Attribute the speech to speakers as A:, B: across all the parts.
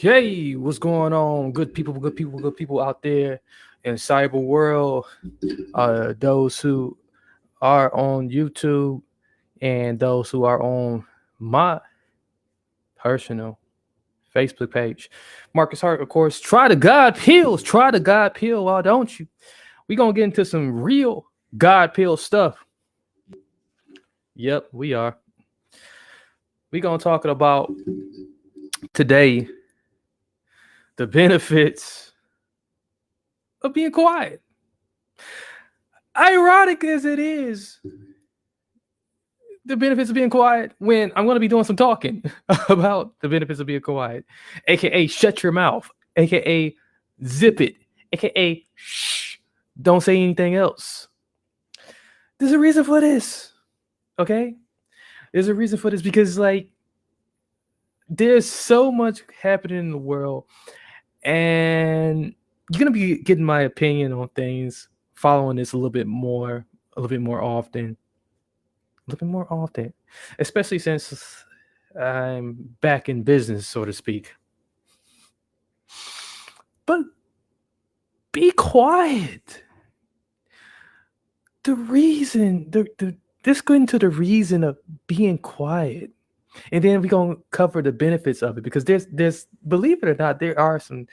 A: Hey, what's going on? Good people out there in cyber world. Those who are on YouTube and those who are on my personal Facebook page. Marcus Hart, of course. Try the God pills. Try the God pill, why don't you? We gonna get into some real God pill stuff. Yep, we are. We gonna talk about today the benefits of being quiet. Ironic as it is, the benefits of being quiet when I'm going to be doing some talking about the benefits of being quiet, aka shut your mouth, aka zip it, aka shh, don't say anything else. There's a reason for this, okay? There's a reason for this because, like, there's so much happening in the world, and you're going to be getting my opinion on things, following this a little bit more often. A little bit more often, especially since I'm back in business, so to speak. But be quiet. The reason, let's go into the reason of being quiet, and then we're gonna cover the benefits of it because believe it or not, there are some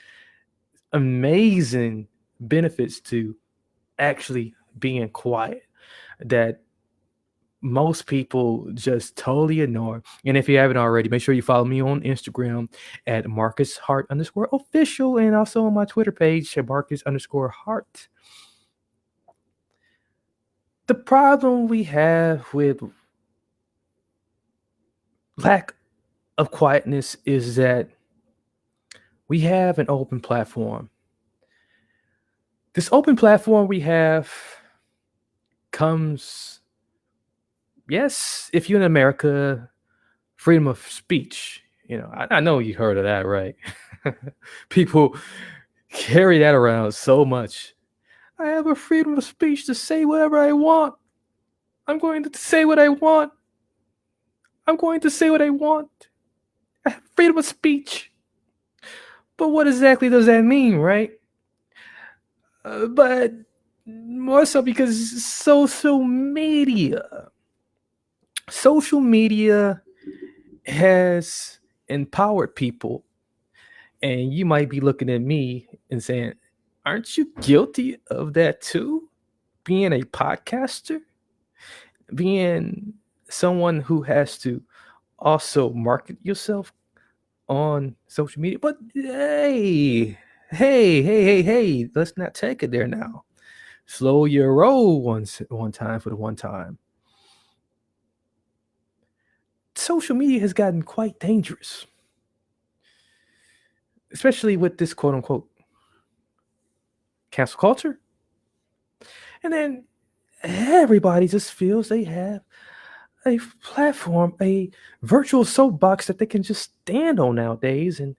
A: amazing benefits to actually being quiet that most people just totally ignore. And if you haven't already, make sure you follow me on Instagram at Marcus Hart _ official and also on my Twitter page at Marcus _ Hart. The problem we have with lack of quietness is that we have an open platform. This open platform we have comes, yes, if you're in America, freedom of speech. I know you heard of that, right? People carry that around so much. I have a freedom of speech to say whatever I want. I'm going to say what I want. I'm going to say what I want. I have freedom of speech. But what exactly does that mean, right? But more so because social media has empowered people. And you might be looking at me and saying, aren't you guilty of that too? Being a podcaster, being someone who has to also market yourself on social media. But hey, let's not take it there now. Slow your roll one time for the one time. Social media has gotten quite dangerous, especially with this quote unquote cancel culture. And then everybody just feels they have a platform, a virtual soapbox that they can just stand on nowadays and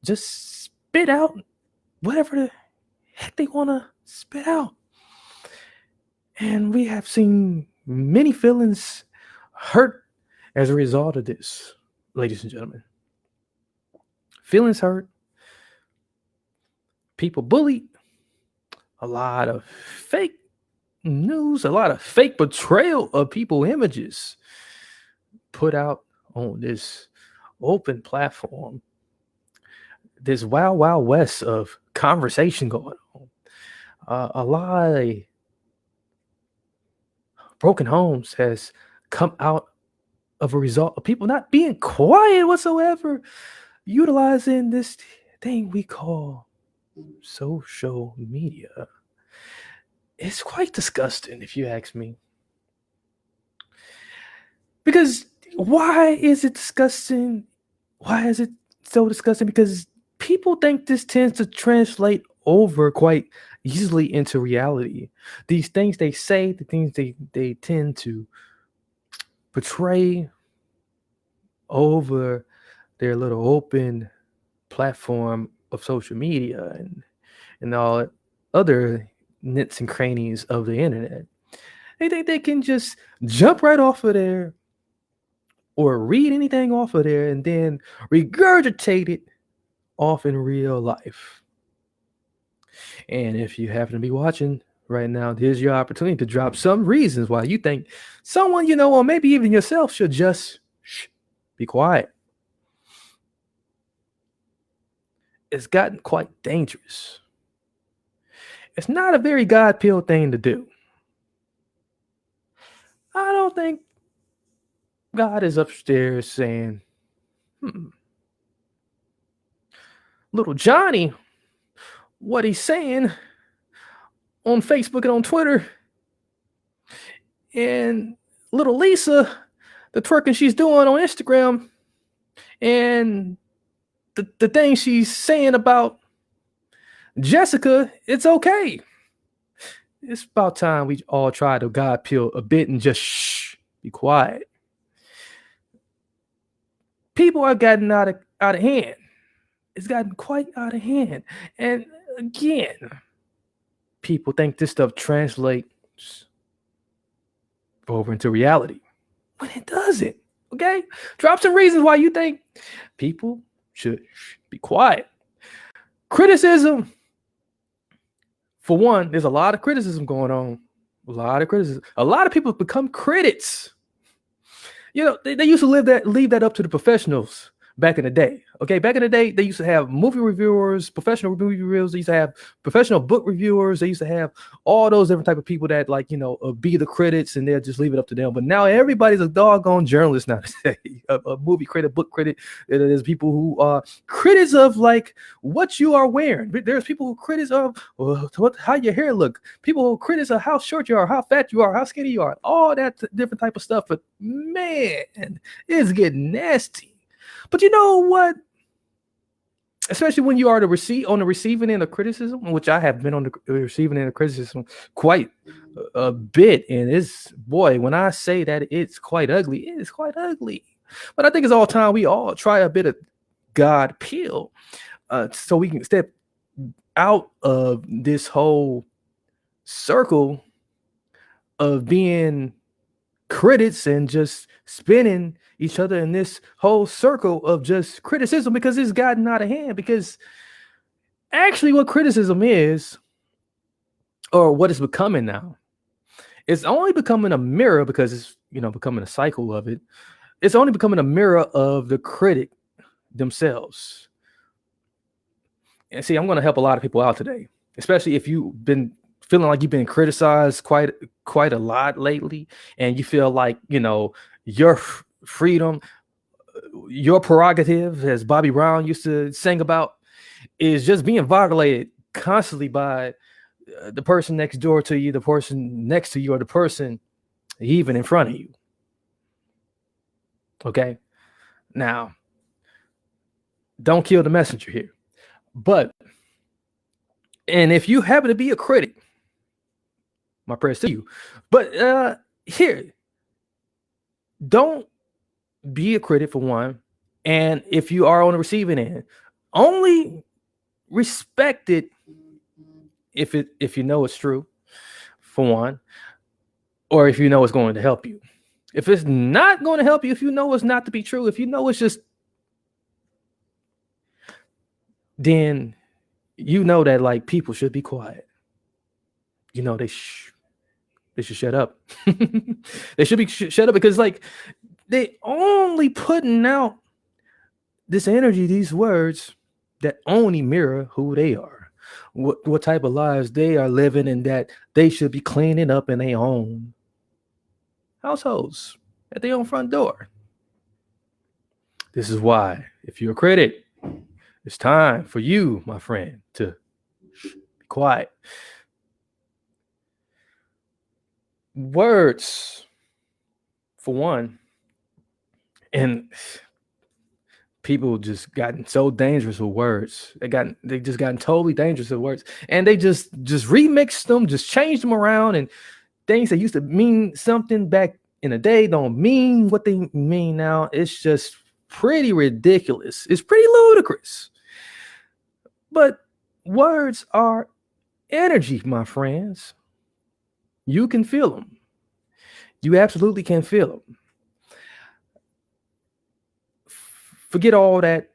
A: just spit out whatever the heck they want to spit out. And we have seen many feelings hurt as a result of this, ladies and gentlemen. Feelings hurt, people bullied, a lot of fake news, a lot of fake betrayal of people images put out on this open platform, this wild west of conversation going on. A lot of broken homes has come out of a result of people not being quiet whatsoever, utilizing this thing we call social media. It's quite disgusting, if you ask me. Because why is it disgusting? Why is it so disgusting? Because people think this tends to translate over quite easily into reality. These things they say, the things they tend to portray over their little open platform of social media and all other nits and crannies of the internet. They think they can just jump right off of there or read anything off of there and then regurgitate it off in real life. And if you happen to be watching right now, here's your opportunity to drop some reasons why you think someone you know, or maybe even yourself, should just be quiet. It's gotten quite dangerous. It's not a very God pill thing to do. I don't think God is upstairs saying, little Johnny, what he's saying on Facebook and on Twitter, and little Lisa, the twerking she's doing on Instagram, and the thing she's saying about Jessica, it's okay. It's about time we all try to God pill a bit and just be quiet. People are getting out of hand. It's gotten quite out of hand. And again, people think this stuff translates over into reality when it doesn't. Okay? Drop some reasons why you think people should be quiet. Criticism. For one, there's a lot of criticism going on. A lot of criticism. A lot of people become critics. You know, they used to leave that up to the professionals back in the day. Okay, back in the day, they used to have movie reviewers, professional movie reviewers. They used to have professional book reviewers. They used to have all those different type of people that, like, you know, be the critics, and they'll just leave it up to them. But now everybody's a doggone journalist now. a movie critic, book critic. There's people who are critics of, like, what you are wearing. There's people who critics of how your hair look. People who critics of how short you are, how fat you are, how skinny you are. All that different type of stuff. But man, it's getting nasty. But you know what? Especially when you are on the receiving end of criticism, which I have been on the receiving end of criticism quite a bit. And it's, boy, when I say that it's quite ugly, it is quite ugly. But I think it's all time we all try a bit of God pill so we can step out of this whole circle of being critics and just spinning each other in this whole circle of just criticism, because it's gotten out of hand. Because actually what criticism is, or what it's becoming now, it's only becoming a mirror, because it's, you know, becoming a cycle of it. It's only becoming a mirror of the critic themselves. And see, I'm going to help a lot of people out today, especially if you've been feeling like you've been criticized quite a lot lately, and you feel like, you know, your freedom, your prerogative, as Bobby Brown used to sing about, is just being violated constantly by the person next door to you, the person next to you, or the person even in front of you. Okay? Now, don't kill the messenger here. And if you happen to be a critic, my prayers to you. But here, don't be a critic, for one. And if you are on the receiving end, only respect it if you know it's true, for one, or if you know it's going to help you. If it's not going to help you, if you know it's not to be true, if you know it's just, then you know that, like, people should be quiet. You know, they should shut up. They should be shut up, because, like, they only putting out this energy, these words that only mirror who they are, what type of lives they are living, and that they should be cleaning up in their own households, at their own front door. This is why, if you're a critic, it's time for you, my friend, to be quiet. Words, for one, and people just gotten so dangerous with words. They just gotten totally dangerous with words, and they just remixed them, just changed them around, and things that used to mean something back in the day don't mean what they mean now. It's just pretty ridiculous. It's pretty ludicrous. But words are energy, my friends. You can feel them. You absolutely can feel them. Forget all that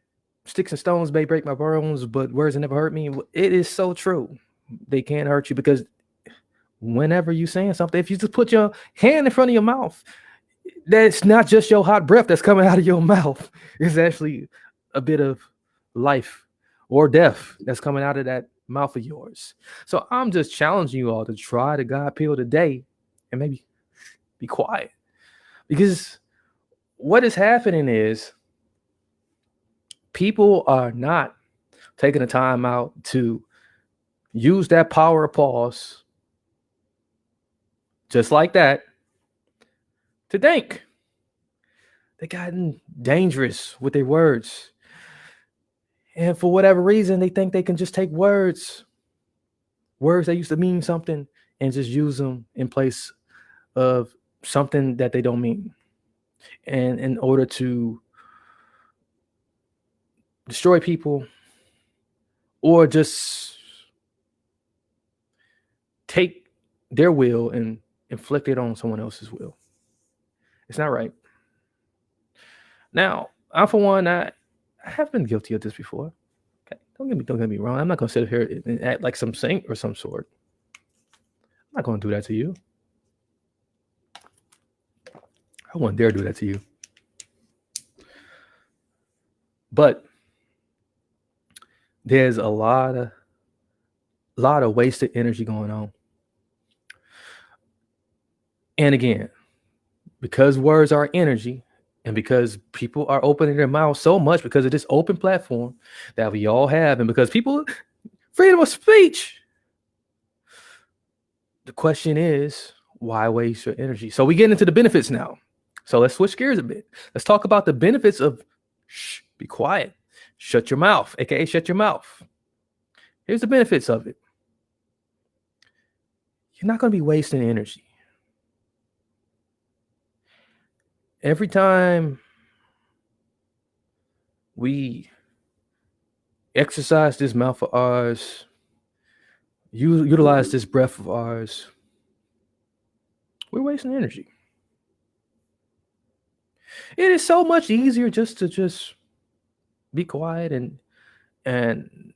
A: sticks and stones may break my bones, but words never hurt me. It is so true. They can't hurt you because whenever you saying something, if you just put your hand in front of your mouth, that's not just your hot breath that's coming out of your mouth. It's actually a bit of life or death that's coming out of that mouth of yours. So I'm just challenging you all to try the God pill today and maybe be quiet. Because what is happening is people are not taking the time out to use that power of pause just like that to think. They gotten dangerous with their words. And for whatever reason, they think they can just take words that used to mean something, and just use them in place of something that they don't mean. And in order to destroy people or just take their will and inflict it on someone else's will. It's not right. Now, I for one, I have been guilty of this before. Okay, don't get me wrong. I'm not gonna sit here and act like some saint or some sort. I'm not gonna do that to you. I wouldn't dare do that to you. But there's a lot of wasted energy going on. And again, because words are energy, and because people are opening their mouths so much because of this open platform that we all have, and because people, freedom of speech. The question is, why waste your energy? So we get into the benefits now. So let's switch gears a bit. Let's talk about the benefits of be quiet. Shut your mouth, aka shut your mouth. Here's the benefits of it. You're not going to be wasting energy. Every time we exercise this mouth of ours, utilize this breath of ours, we're wasting energy. It is so much easier just to be quiet and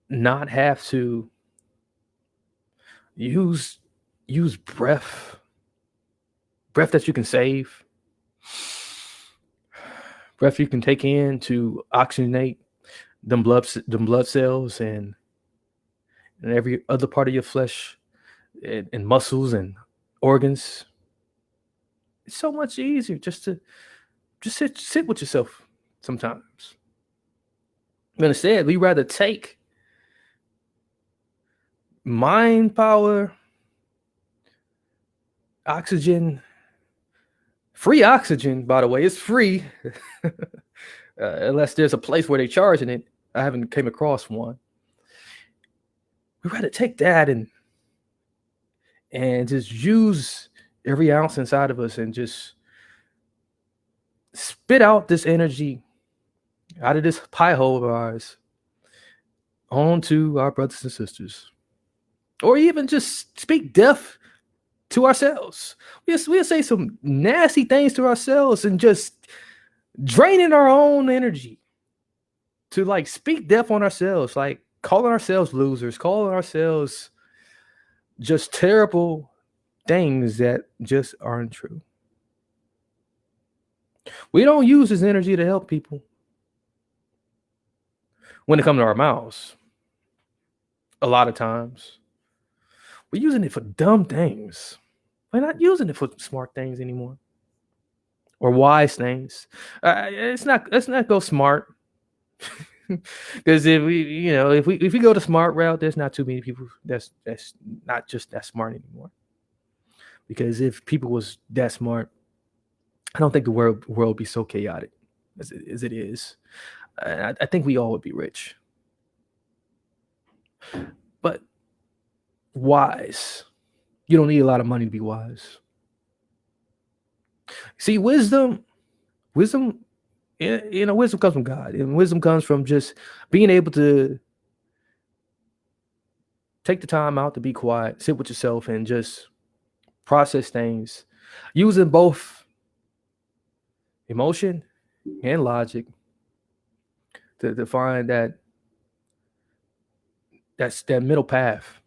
A: not have to use breath that you can save, breath you can take in to oxygenate them blood cells and every other part of your flesh and muscles and organs. It's so much easier just to sit with yourself sometimes. But instead, we rather take mind power, oxygen, free oxygen, by the way, it's free. Unless there's a place where they're charging it. I haven't came across one. We rather take that and just use every ounce inside of us and just spit out this energy out of this pie hole of ours onto our brothers and sisters. Or even just speak death to ourselves. We'll say some nasty things to ourselves and just draining our own energy to like speak death on ourselves, like calling ourselves losers, calling ourselves just terrible things that just aren't true. We don't use this energy to help people when it comes to our mouths. A lot of times we're using it for dumb things. We're not using it for smart things anymore or wise things. Let's not go smart. Because if we go the smart route, there's not too many people that's not just that smart anymore. Because if people was that smart, I don't think the world would be so chaotic as it is. I think we all would be rich. But wise, you don't need a lot of money to be wise. See, wisdom, wisdom comes from God, and wisdom comes from just being able to take the time out to be quiet, sit with yourself, and just process things using both emotion and logic to find that middle path.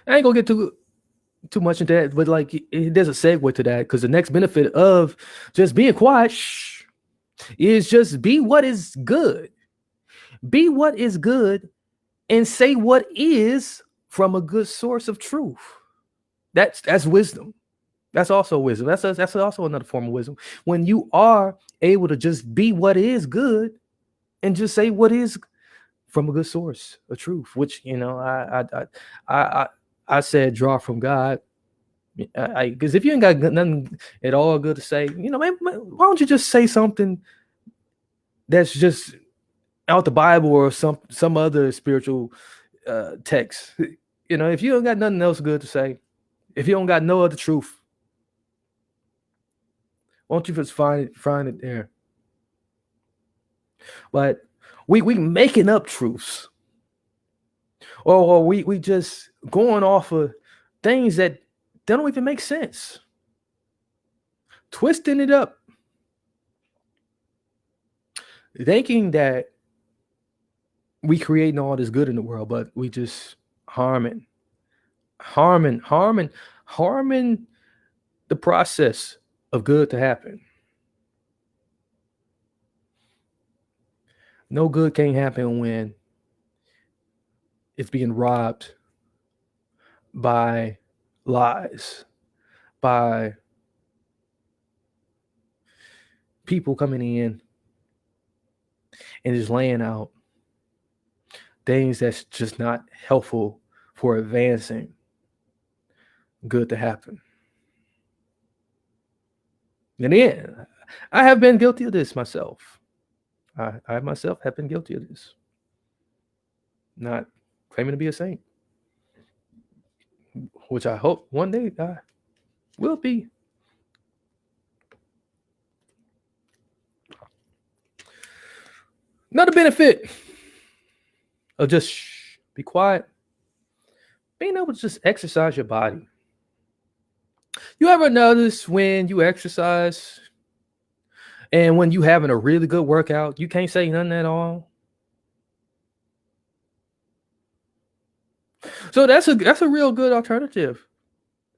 A: I ain't gonna get too much into that, but like there's a segue to that, because the next benefit of just being quiet is just be what is good. Be what is good and say what is from a good source of truth. That's wisdom. That's also wisdom. That's also another form of wisdom. When you are able to just be what is good and just say what is from a good source of truth, which I said draw from God. Because if you ain't got nothing at all good to say, man, why don't you just say something that's just out the Bible or some other spiritual text? If you don't got nothing else good to say, if you don't got no other truth, why don't you just find it there? But we making up truths, or we just going off of things that don't even make sense, twisting it up, thinking that we creating all this good in the world, but we just harming the process of good to happen. No good can't happen when it's being robbed by lies, by people coming in and just laying out things that's just not helpful for advancing good to happen. And then I have been guilty of this myself. I myself have been guilty of this. Not claiming to be a saint, which I hope one day I will be. Another benefit of just be quiet, being able to just exercise your body. You ever notice when you exercise and when you having a really good workout, you can't say nothing at all? So that's a real good alternative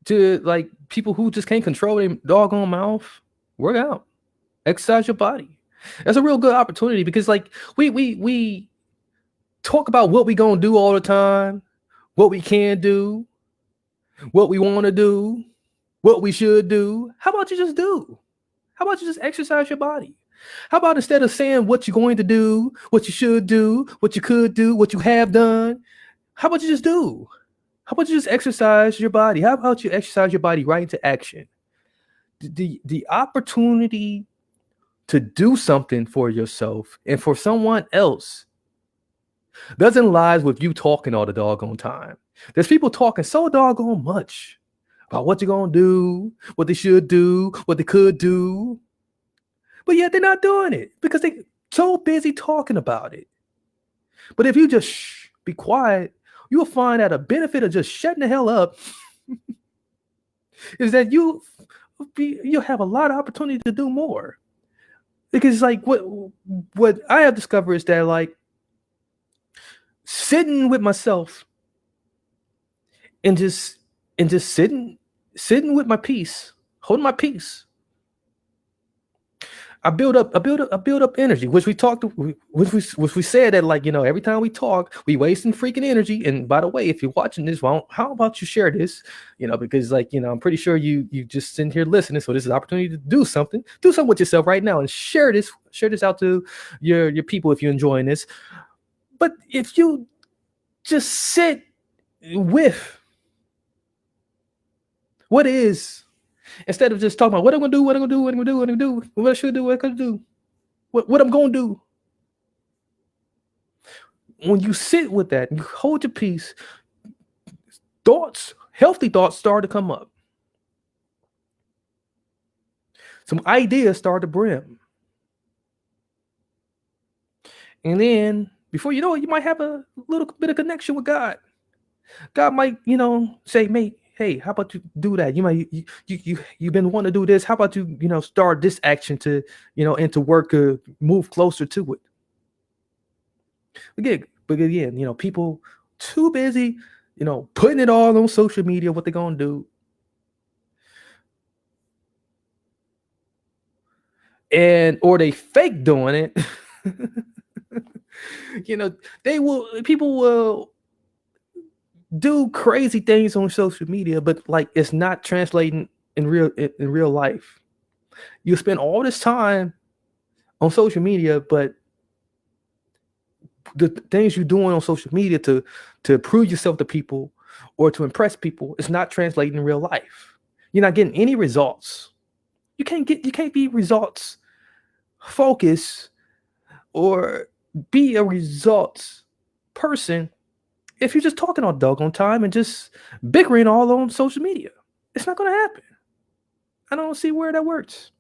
A: to like people who just can't control their doggone mouth. Work out, exercise your body. That's a real good opportunity, because like we talk about what we gonna do all the time, what we can do, what we want to do, what we should do. How about you just do? How about you just exercise your body? How about instead of saying what you're going to do, what you should do, what you could do, what you have done, how about you just do? How about you just exercise your body? How about you exercise your body right into action? The opportunity to do something for yourself and for someone else doesn't lie with you talking all the doggone time. There's people talking so doggone much about what you're going to do, what they should do, what they could do. But yet they're not doing it because they're so busy talking about it. But if you just be quiet, you'll find that a benefit of just shutting the hell up is that you'll have a lot of opportunity to do more. Because like what I have discovered is that like sitting with myself and just sitting with my peace, holding my peace, I build up energy, which we said that, like, every time we talk, we wasting freaking energy. And by the way, if you're watching this, well, how about you share this? Because like, I'm pretty sure you just sitting here listening. So this is an opportunity to do something with yourself right now and share this out to your people if you're enjoying this. But if you just sit with what is, instead of just talking about what I'm gonna do, what I should do, what I could do, what I'm gonna do. When you sit with that, you hold your peace, healthy thoughts start to come up. Some ideas start to brim. And then before you know it, you might have a little bit of connection with God. God might, say, mate, hey, how about you do that? You've been wanting to do this. How about you, start this action to, and to work, move closer to it. Again, people too busy, putting it all on social media, what they're gonna do. Or they fake doing it. you know, people will do crazy things on social media, but like it's not translating in real life. You spend all this time on social media, but the things you're doing on social media to prove yourself to people or to impress people, it's not translating in real life. You're not getting any results. You can't be results focused or be a results person if you're just talking all doggone time and just bickering all on social media. It's not going to happen. I don't see where that works.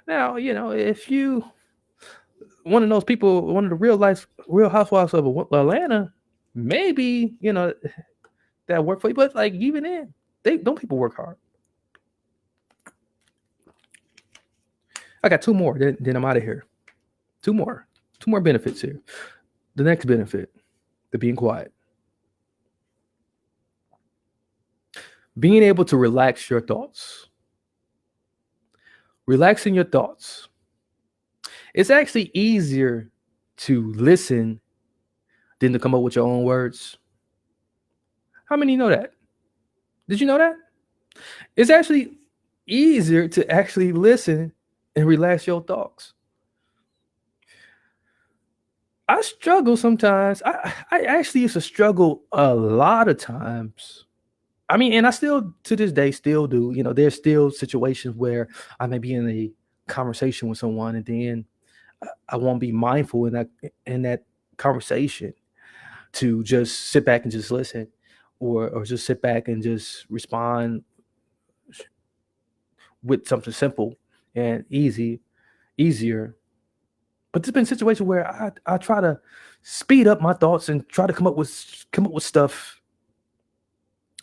A: Now, if you one of those people, one of the real housewives of Atlanta, maybe that work for you. But like even then, they don't people work hard. I got two more. Then I'm out of here. Two more benefits here. The next benefit, the being quiet, being able to relax your thoughts, relaxing your thoughts. It's actually easier to listen than to come up with your own words. How many know that? Did you know that? It's actually easier to actually listen and relax your thoughts. I struggle sometimes. I actually used to struggle a lot of times. I mean, and I still to this day still do. There's still situations where I may be in a conversation with someone and then I won't be mindful in that conversation to just sit back and just listen or just sit back and just respond with something simple and easier. But there's been situations where I try to speed up my thoughts and try to come up with stuff,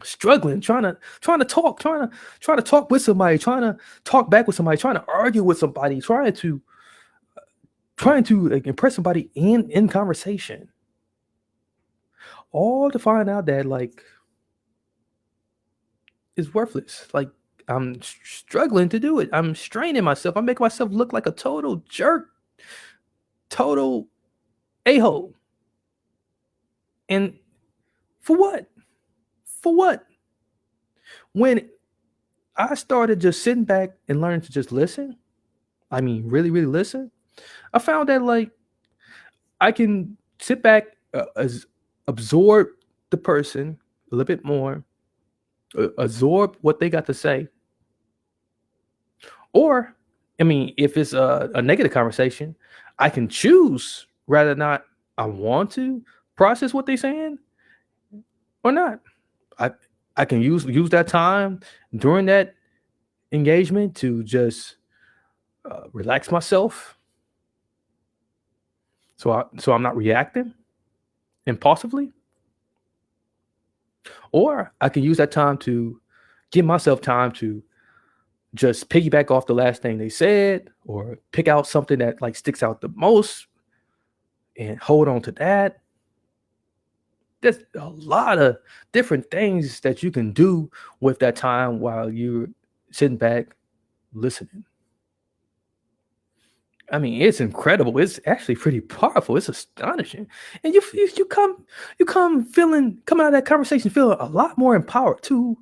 A: struggling, trying to talk with somebody, trying to talk back with somebody, trying to argue with somebody, trying to like, impress somebody in conversation, all to find out that like it's worthless. Like I'm struggling to do it. I'm straining myself. I'm making myself look like a total jerk, total a-hole. And for what? For what? When I started just sitting back and learning to just listen, I mean, really, really listen, I found that like I can sit back, absorb the person a little bit more, absorb what they got to say. Or, I mean, if it's a negative conversation, I can choose rather not I want to process what they're saying or not. I I can use that time during that engagement to just relax myself, so I'm not reacting impulsively, or I can use that time to give myself time to just piggyback off the last thing they said or pick out something that like sticks out the most and hold on to that. There's a lot of different things that you can do with that time while you're sitting back listening. I mean, it's incredible. It's actually pretty powerful. It's astonishing, and you come feeling coming out of that conversation feeling a lot more empowered too.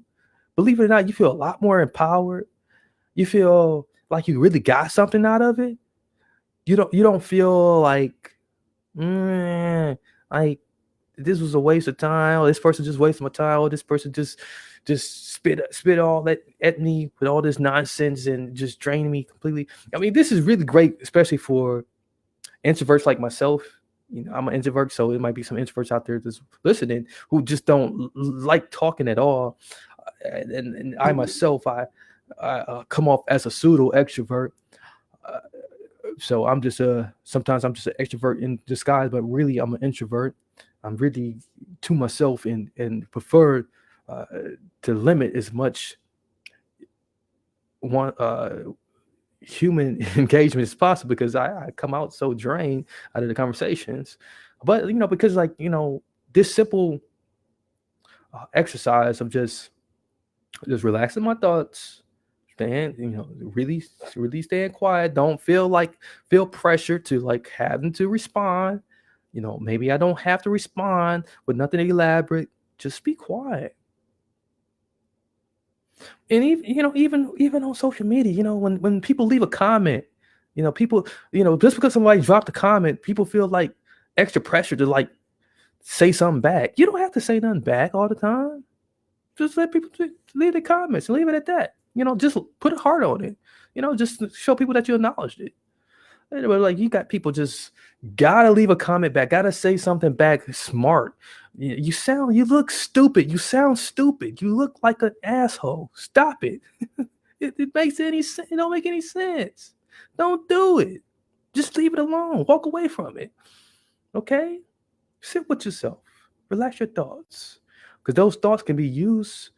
A: Believe it or not, you feel a lot more empowered. You feel like you really got something out of it. You don't feel like like this was a waste of time, or this person just wasted my time, or this person just spit all that at me with all this nonsense and just drained me completely. I mean, this is really great, especially for introverts like myself. I'm an introvert, so it might be some introverts out there that's listening who just don't like talking at all. And I myself, I come off as a pseudo extrovert. Uh, so I'm just sometimes I'm just an extrovert in disguise, but really I'm an introvert. I'm really to myself and prefer uh, to limit as much one human engagement as possible, because I come out so drained out of the conversations. But because this simple exercise of just relaxing my thoughts, staying, really staying quiet. Don't feel pressure to like having to respond. Maybe I don't have to respond with nothing elaborate. Just be quiet. And even on social media, when people leave a comment, people, just because somebody dropped a comment, people feel like extra pressure to like say something back. You don't have to say nothing back all the time. Just let people leave the comments and leave it at that. Just put a heart on it. Just to show people that you acknowledged it. But like, you got people just gotta leave a comment back, gotta say something back smart. You look stupid. You sound stupid. You look like an asshole. Stop it. It makes any sense. It don't make any sense. Don't do it. Just leave it alone. Walk away from it. Okay? Sit with yourself. Relax your thoughts. Because those thoughts can be used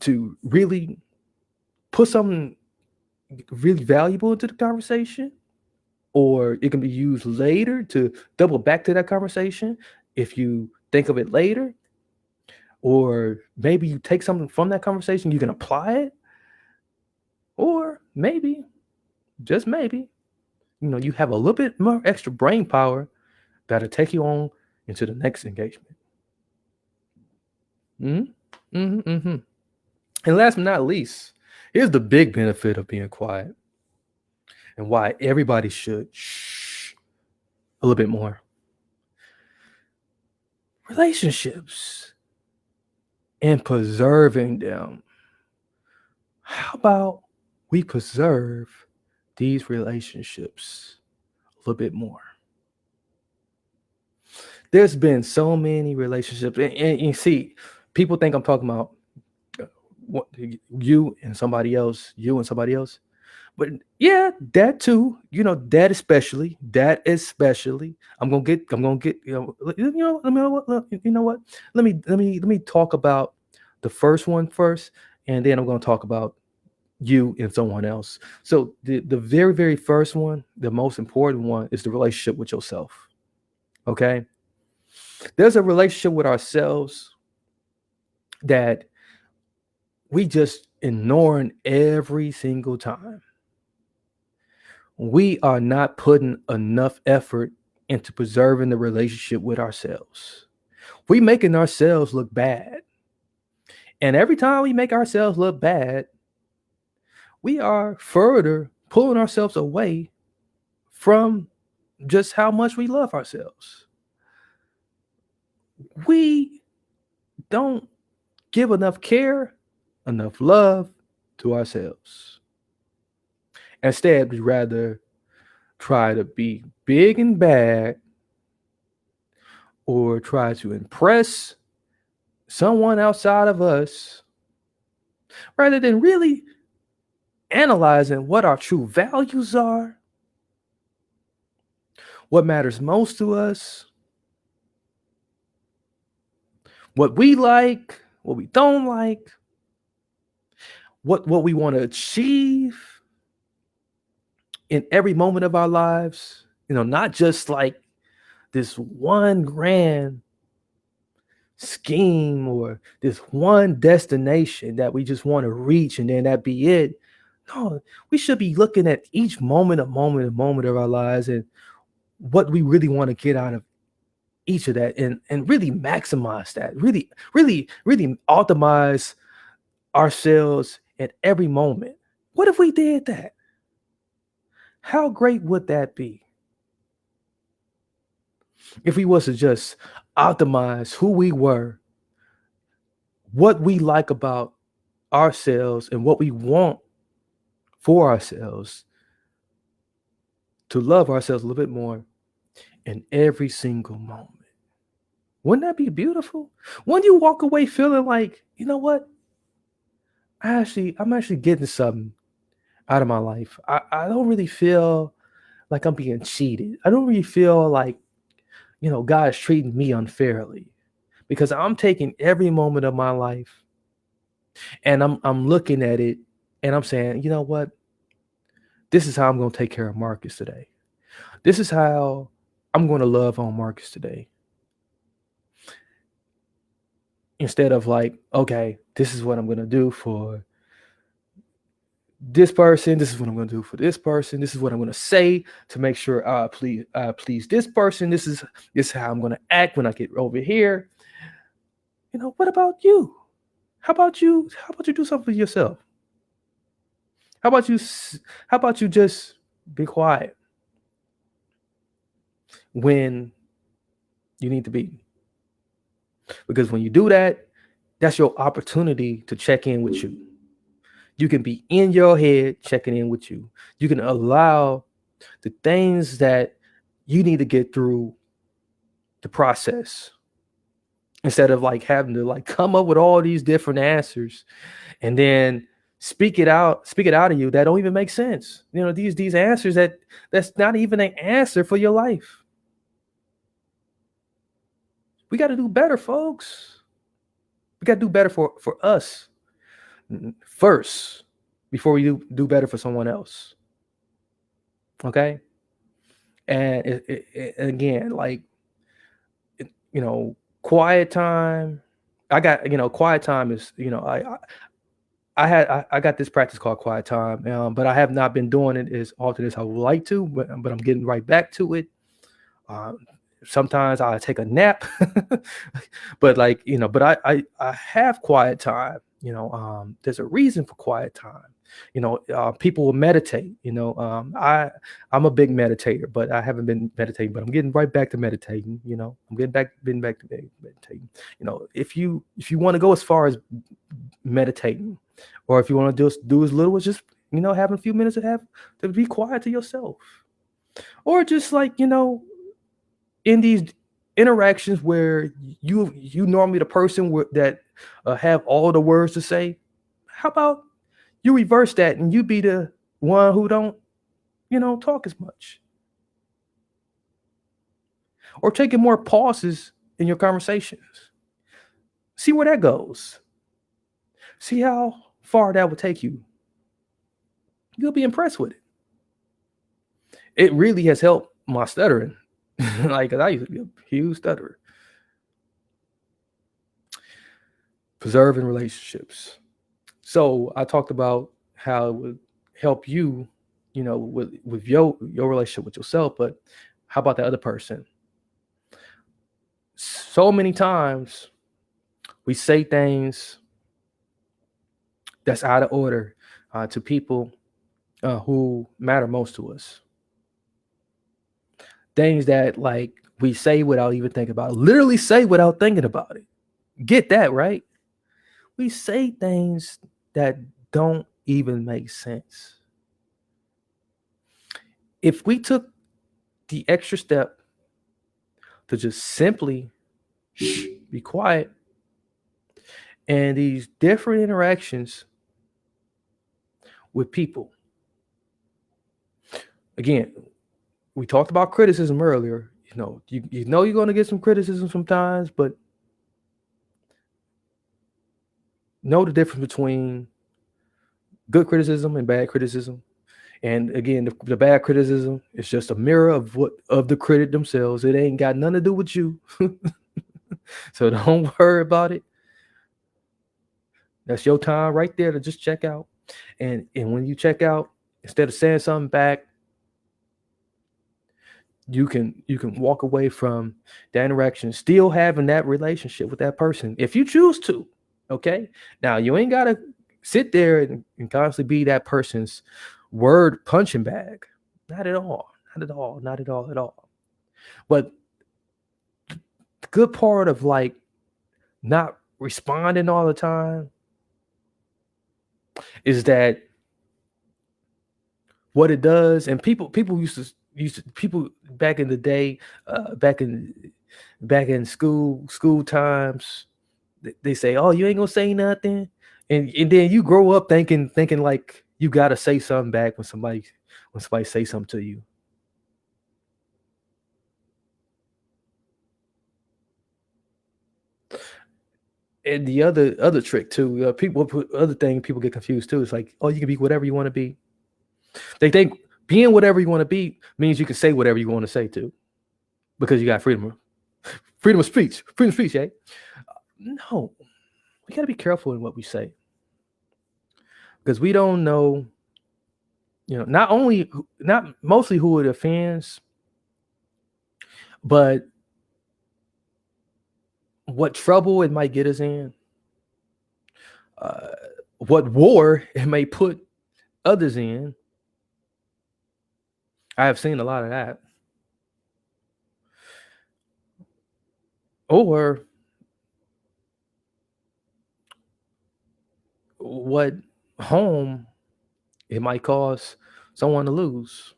A: to really put something really valuable into the conversation, or it can be used later to double back to that conversation if you think of it later, or maybe you take something from that conversation, you can apply it, or maybe, just maybe, you have a little bit more extra brain power that'll take you on into the next engagement. Mm-hmm. Mm-hmm. Mm-hmm. And last but not least, here's the big benefit of being quiet and why everybody should shh a little bit more. Relationships and preserving them. How about we preserve these relationships a little bit more? There's been so many relationships, and you see, people think I'm talking about what, you and somebody else, but yeah, that too. That especially. I'm gonna get. Let me talk about the first one first, and then I'm gonna talk about you and someone else. So the very, very first one, the most important one, is the relationship with yourself. Okay, there's a relationship with ourselves that we just ignoring every single time. We are not putting enough effort into preserving the relationship with ourselves. We making ourselves look bad. And every time we make ourselves look bad, we are further pulling ourselves away from just how much we love ourselves. We don't give enough care, enough love to ourselves. Instead, we rather try to be big and bad, or try to impress someone outside of us, rather than really analyzing what our true values are, what matters most to us, what we like, what we don't like, what we want to achieve in every moment of our lives. Not just like this one grand scheme or this one destination that we just want to reach and then that be it. No, we should be looking at each moment of our lives, and what we really want to get out of each of that, and really maximize that, really optimize ourselves at every moment. What if we did that? How great would that be? If we was to just optimize who we were, what we like about ourselves, and what we want for ourselves, to love ourselves a little bit more in every single moment. Wouldn't that be beautiful? When you walk away feeling like, you know what? I'm actually getting something out of my life. I don't really feel like I'm being cheated. I don't really feel like, God is treating me unfairly, because I'm taking every moment of my life and I'm looking at it and I'm saying, you know what? this is how I'm going to take care of Marcus today. This is how I'm going to love on Marcus today. Instead of like, okay, this is what I'm going to do for this person. This is what I'm going to do for this person. This is what I'm going to say to make sure please this person. This is how I'm going to act when I get over here. What about you? How about you do something for yourself? How about you just be quiet when you need to be? Because when you do that, that's your opportunity to check in with you. You can be in your head checking in with you. You can allow the things that you need to get through the process, instead of like having to like come up with all these different answers and then speak it out of you that don't even make sense. These answers that's not even an answer for your life. We got to do better, folks. We got to do better for us first before we do better for someone else. Okay. And again, like, quiet time. I got, quiet time is, I got this practice called quiet time, but I have not been doing it as often as I would like to, but I'm getting right back to it. Sometimes I take a nap, but like, but I have quiet time. There's a reason for quiet time. People will meditate. I'm a big meditator, but I haven't been meditating. But I'm getting right back to meditating. I'm getting back to meditating. If you want to go as far as meditating, or if you want to do as little as just having a few minutes to be quiet to yourself, or just like in these interactions where you normally the person that have all the words to say, how about you reverse that and you be the one who don't talk as much, or taking more pauses in your conversations. See where that goes. See how far that would take you. You'll be impressed with it. It really has helped my stuttering. Like, 'cause I used to be a huge stutterer. Preserving relationships. So I talked about how it would help you, with your relationship with yourself, but how about the other person? So many times we say things that's out of order to people who matter most to us. Things that like we say without even thinking about it. Literally say without thinking about it. Get that, right? We say things that don't even make sense. If we took the extra step to just simply be quiet, and these different interactions with people. Again, we talked about criticism earlier. You know you're going to get some criticism sometimes, but know the difference between good criticism and bad criticism. And again, the bad criticism is just a mirror of the critic themselves. It ain't got nothing to do with you. So don't worry about it. That's your time right there to just check out. And when you check out, instead of saying something back, you can walk away from that interaction, still having that relationship with that person if you choose to. Okay. Now you ain't gotta sit there and constantly be that person's word punching bag. Not at all. Not at all. Not at all at all. But the good part of like not responding all the time is that what it does, and people used to people back in the day, back in school times, they say, "Oh, you ain't gonna say nothing," and then you grow up thinking like you gotta say something back when somebody say something to you. And the other trick too, people get confused too. It's like, oh, you can be whatever you want to be. They think being whatever you want to be means you can say whatever you want to say too, because you got freedom of speech, eh? No, we got to be careful in what we say, because we don't know, not mostly who it offends, but what trouble it might get us in, what war it may put others in. I have seen a lot of that. Or what home it might cause someone to lose.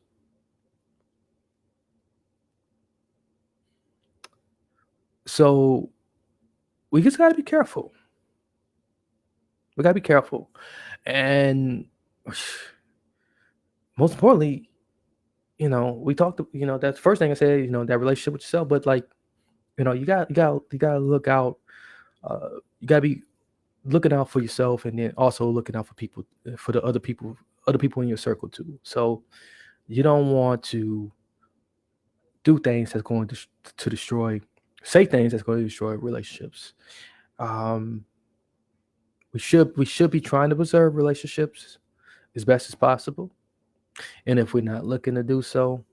A: So we just got to be careful. We got to be careful. And most importantly, we talked, that's the first thing I said, that relationship with yourself, but like, you got to look out. You got to be looking out for yourself, and then also looking out for people, for the other people in your circle too. So you don't want to do things that's going to destroy, say things that's going to destroy relationships. We should be trying to preserve relationships as best as possible. And if we're not looking to do so,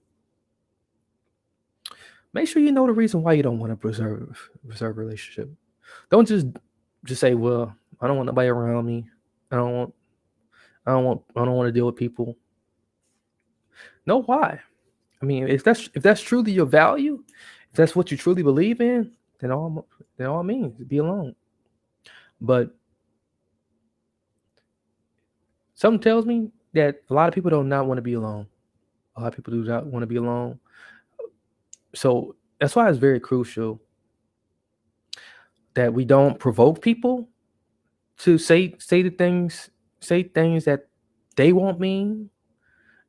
A: make sure you know the reason why you don't want to preserve a relationship. Don't just say, well, I don't want nobody around me. I don't want to deal with people. Know why. I mean, if that's truly your value, if that's what you truly believe in, then all means be alone. But something tells me that a lot of people do not want to be alone. A lot of people do not want to be alone. So that's why it's very crucial that we don't provoke people to say things that they won't mean,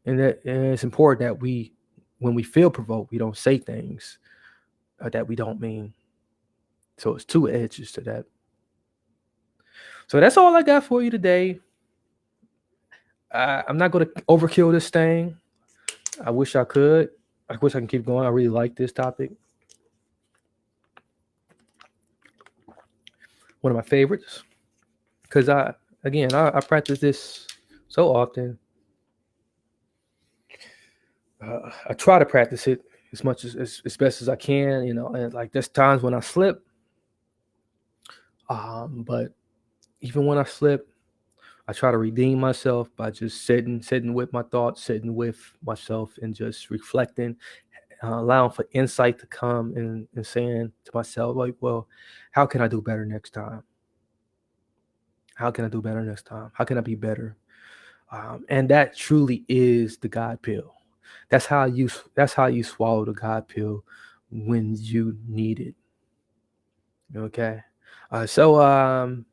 A: and it's important that when we feel provoked, we don't say things that we don't mean. So it's two edges to that. So that's all I got for you today. I'm not going to overkill this thing. I wish I could. I wish I can keep going. I really like this topic. One of my favorites. Because I practice this so often. I try to practice it as much as best as I can, and like there's times when I slip. But even when I slip, I try to redeem myself by just sitting with my thoughts, sitting with myself, and just reflecting, allowing for insight to come, and saying to myself, like, well, how can I do better next time? How can I do better next time? How can I be better? And that truly is the God pill. That's how you swallow the God pill when you need it. Okay. So I'm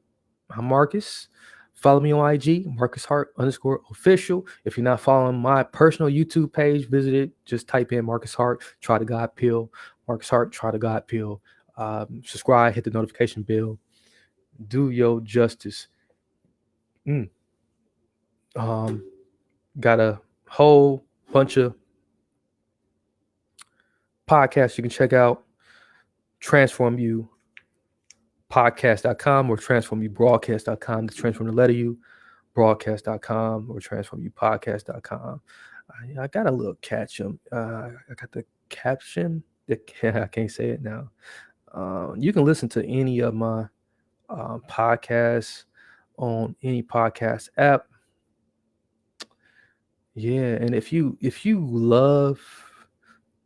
A: Marcus. Follow me on IG, Marcus Hart _official. If you're not following my personal YouTube page, visit it. Just type in Marcus Hart, try the God pill. Marcus Hart, try the God pill. Subscribe, hit the notification bell. Do your justice. Got a whole bunch of podcasts you can check out. Transform You podcast.com or transformyoubroadcast.com. The transform the letter U broadcast.com or transformyoupodcast.com. I got a little caption. I got the caption. I can't say it now. You can listen to any of my podcasts on any podcast app. Yeah, and if you love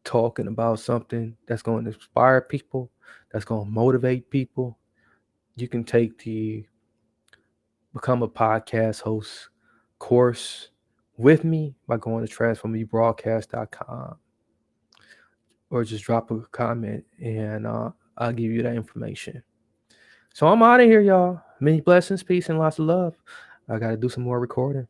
A: talking about something that's going to inspire people, that's going to motivate people, you can take the Become a Podcast Host course with me by going to transformyoubroadcast.com, or just drop a comment and I'll give you that information. So I'm out of here, y'all. Many blessings, peace, and lots of love. I got to do some more recording.